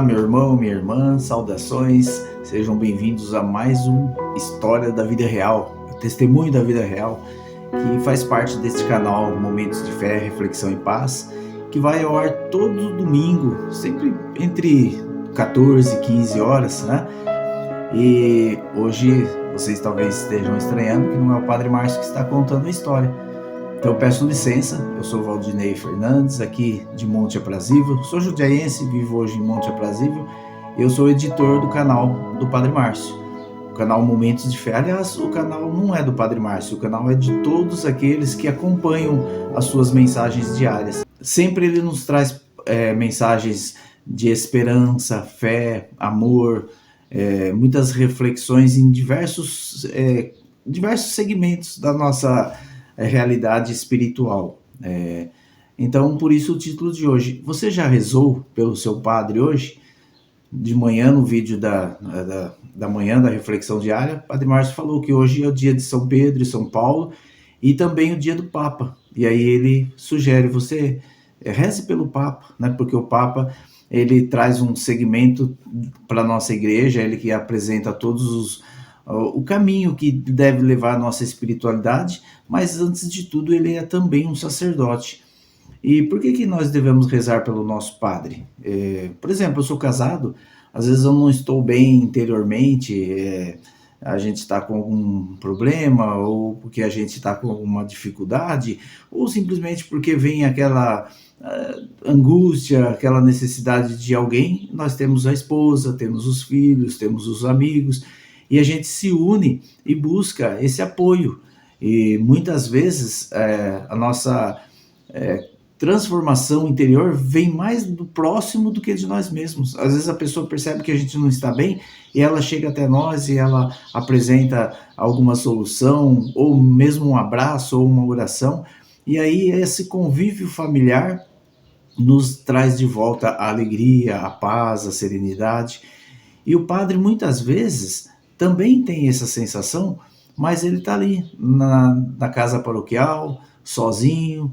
Olá, meu irmão, minha irmã, saudações, sejam bem-vindos a mais um História da Vida Real, o testemunho da vida real, que faz parte deste canal Momentos de Fé, Reflexão e Paz, que vai ao ar todo domingo, sempre entre 14 e 15 horas, né? E hoje vocês talvez estejam estranhando que não é o Padre Márcio que está contando a história. Então eu peço licença, eu sou Valdinei Fernandes, aqui de Monte Aprazível, sou jundiaense, vivo hoje em Monte Aprazível, eu sou editor do canal do Padre Márcio, o canal Momentos de Fé. Aliás, o canal não é do Padre Márcio, o canal é de todos aqueles que acompanham as suas mensagens diárias. Sempre ele nos traz mensagens de esperança, fé, amor, muitas reflexões em diversos segmentos da nossa realidade espiritual. Então, por isso o título de hoje. Você já rezou pelo seu padre hoje? De manhã, no vídeo da manhã da reflexão diária, o Padre Márcio falou que hoje é o dia de São Pedro e São Paulo e também o dia do Papa. E aí ele sugere, você reze pelo Papa, né? Porque o Papa, ele traz um segmento para a nossa igreja, ele que apresenta todos o caminho que deve levar a nossa espiritualidade, mas antes de tudo ele é também um sacerdote. E por que nós devemos rezar pelo nosso padre? Por exemplo, eu sou casado, às vezes eu não estou bem interiormente, a gente está com algum problema, ou porque a gente está com alguma dificuldade, ou simplesmente porque vem aquela angústia, aquela necessidade de alguém. Nós temos a esposa, temos os filhos, temos os amigos, e a gente se une e busca esse apoio. E muitas vezes a nossa transformação interior vem mais do próximo do que de nós mesmos. Às vezes a pessoa percebe que a gente não está bem e ela chega até nós e ela apresenta alguma solução, ou mesmo um abraço ou uma oração, e aí esse convívio familiar nos traz de volta a alegria, a paz, a serenidade. E o padre muitas vezes também tem essa sensação, mas ele está ali na casa paroquial, sozinho,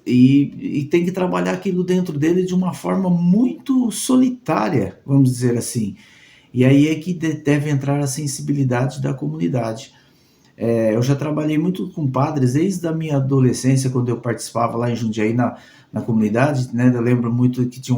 e tem que trabalhar aquilo dentro dele de uma forma muito solitária, vamos dizer assim. E aí é que deve entrar a sensibilidade da comunidade. Eu já trabalhei muito com padres desde a minha adolescência, quando eu participava lá em Jundiaí na comunidade, né? Eu lembro muito que tinha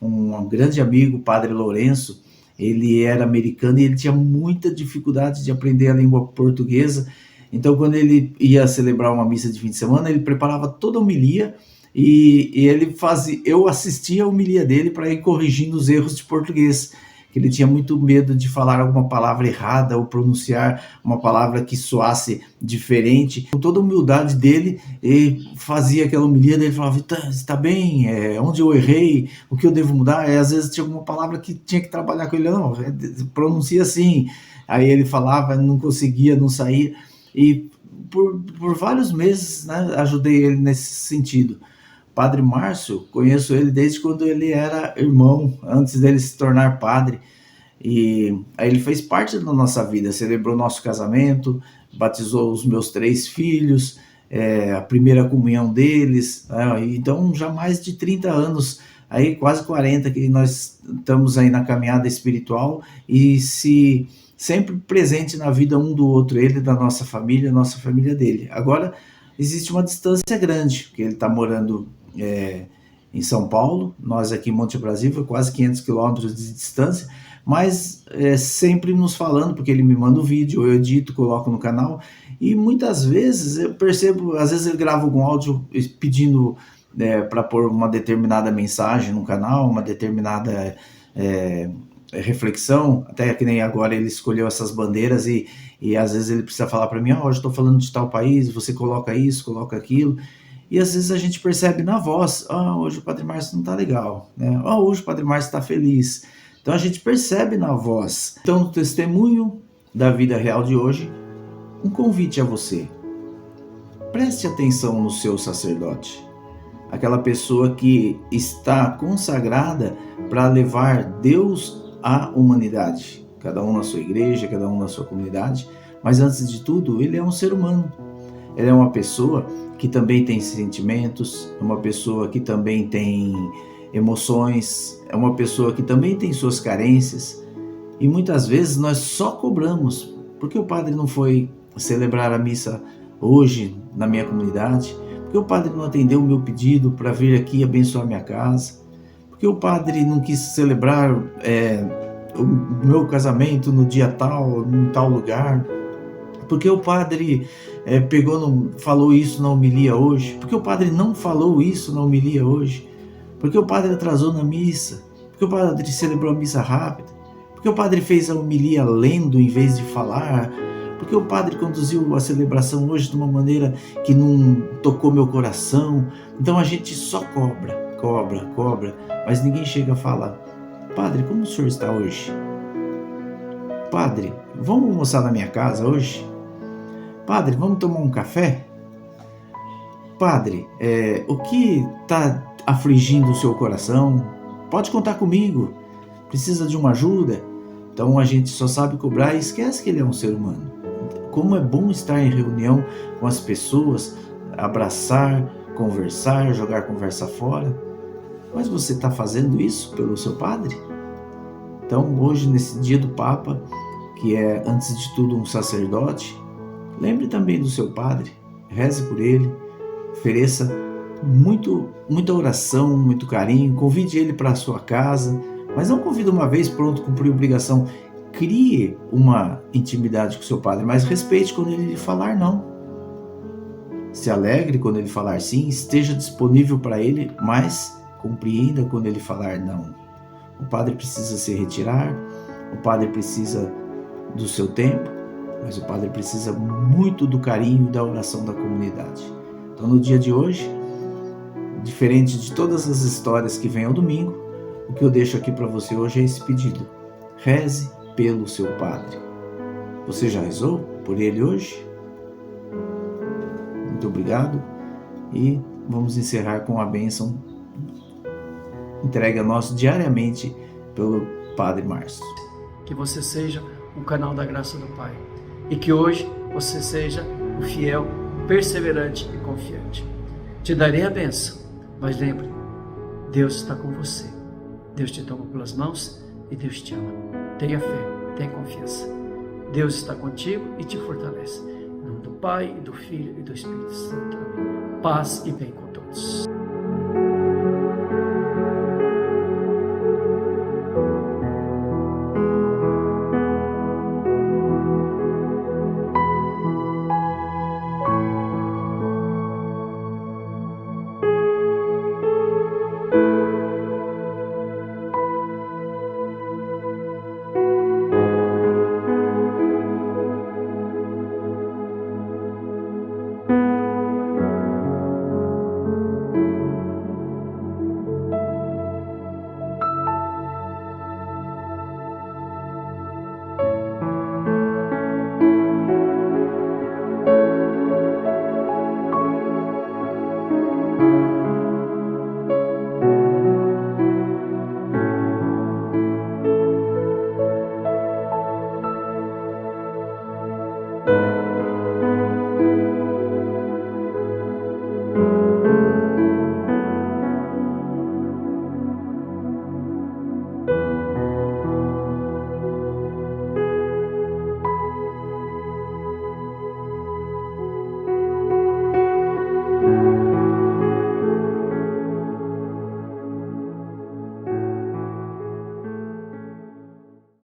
um grande amigo, o Padre Lourenço. Ele era americano e ele tinha muita dificuldade de aprender a língua portuguesa. Então, quando ele ia celebrar uma missa de fim de semana, ele preparava toda a homilia e eu assistia a homilia dele para ir corrigindo os erros de português, que ele tinha muito medo de falar alguma palavra errada ou pronunciar uma palavra que soasse diferente. Com toda a humildade dele, ele fazia aquela homilia, ele falava, está bem, onde eu errei, o que eu devo mudar? Às vezes tinha alguma palavra que tinha que trabalhar com ele, não, pronuncia assim. Aí ele falava, não conseguia, não saía. E por vários meses, né, ajudei ele nesse sentido. Padre Márcio, conheço ele desde quando ele era irmão, antes dele se tornar padre. E aí ele fez parte da nossa vida, celebrou nosso casamento, batizou os meus 3 filhos, a primeira comunhão deles. Então já mais de 30 anos, aí quase 40, que nós estamos aí na caminhada espiritual e sempre presente na vida um do outro, ele da nossa família, a nossa família dele. Agora existe uma distância grande, porque ele está morando em São Paulo, nós aqui em Monte Aprazível, quase 500 quilômetros de distância, mas sempre nos falando, porque ele me manda um vídeo, eu edito, coloco no canal, e muitas vezes eu percebo, às vezes ele grava algum áudio pedindo para pôr uma determinada mensagem no canal, uma determinada reflexão, até que nem agora ele escolheu essas bandeiras e às vezes ele precisa falar para mim, hoje estou falando de tal país, você coloca isso, coloca aquilo, e às vezes a gente percebe na voz, hoje o Padre Márcio não está legal, né? Hoje o Padre Márcio está feliz. Então a gente percebe na voz. Então, no testemunho da vida real de hoje, um convite a você. Preste atenção no seu sacerdote, aquela pessoa que está consagrada para levar Deus à humanidade, cada um na sua igreja, cada um na sua comunidade, mas antes de tudo, ele é um ser humano. Ele é uma pessoa que também tem sentimentos, uma pessoa que também tem emoções, é uma pessoa que também tem suas carências, e muitas vezes nós só cobramos, porque o padre não foi celebrar a missa hoje na minha comunidade, porque o padre não atendeu o meu pedido para vir aqui abençoar minha casa, porque o padre não quis celebrar o meu casamento no dia tal, em tal lugar, porque o padre falou isso na homilia hoje, porque o padre não falou isso na homilia hoje, porque o padre atrasou na missa, porque o padre celebrou a missa rápida, porque o padre fez a homilia lendo em vez de falar, porque o padre conduziu a celebração hoje de uma maneira que não tocou meu coração. Então a gente só cobra, mas ninguém chega a falar: padre, como o senhor está hoje? Padre, vamos almoçar na minha casa hoje? Padre, vamos tomar um café? Padre, o que está afligindo o seu coração? Pode contar comigo. Precisa de uma ajuda? Então a gente só sabe cobrar e esquece que ele é um ser humano. Como é bom estar em reunião com as pessoas, abraçar, conversar, jogar conversa fora. Mas você está fazendo isso pelo seu padre? Então hoje, nesse dia do Papa, que é antes de tudo um sacerdote, lembre também do seu padre, reze por ele, ofereça muita oração, muito carinho, convide ele para a sua casa, mas não convide uma vez, pronto, cumprir obrigação. Crie uma intimidade com o seu padre, mas respeite quando ele lhe falar não. Se alegre quando ele falar sim, esteja disponível para ele, mas compreenda quando ele falar não. O padre precisa se retirar, o padre precisa do seu tempo, mas o padre precisa muito do carinho e da oração da comunidade. Então, no dia de hoje, diferente de todas as histórias que vêm ao domingo, o que eu deixo aqui para você hoje é esse pedido: reze pelo seu padre. Você já rezou por ele hoje? Muito obrigado, e vamos encerrar com a bênção entregue a nós diariamente pelo Padre Márcio. Que você seja um canal da graça do Pai, e que hoje você seja um fiel, perseverante e confiante. Te darei a bênção, mas lembre, Deus está com você. Deus te toma pelas mãos e Deus te ama. Tenha fé, tenha confiança. Deus está contigo e te fortalece. Em nome do Pai, e do Filho e do Espírito Santo. Amém. Paz e bem com todos.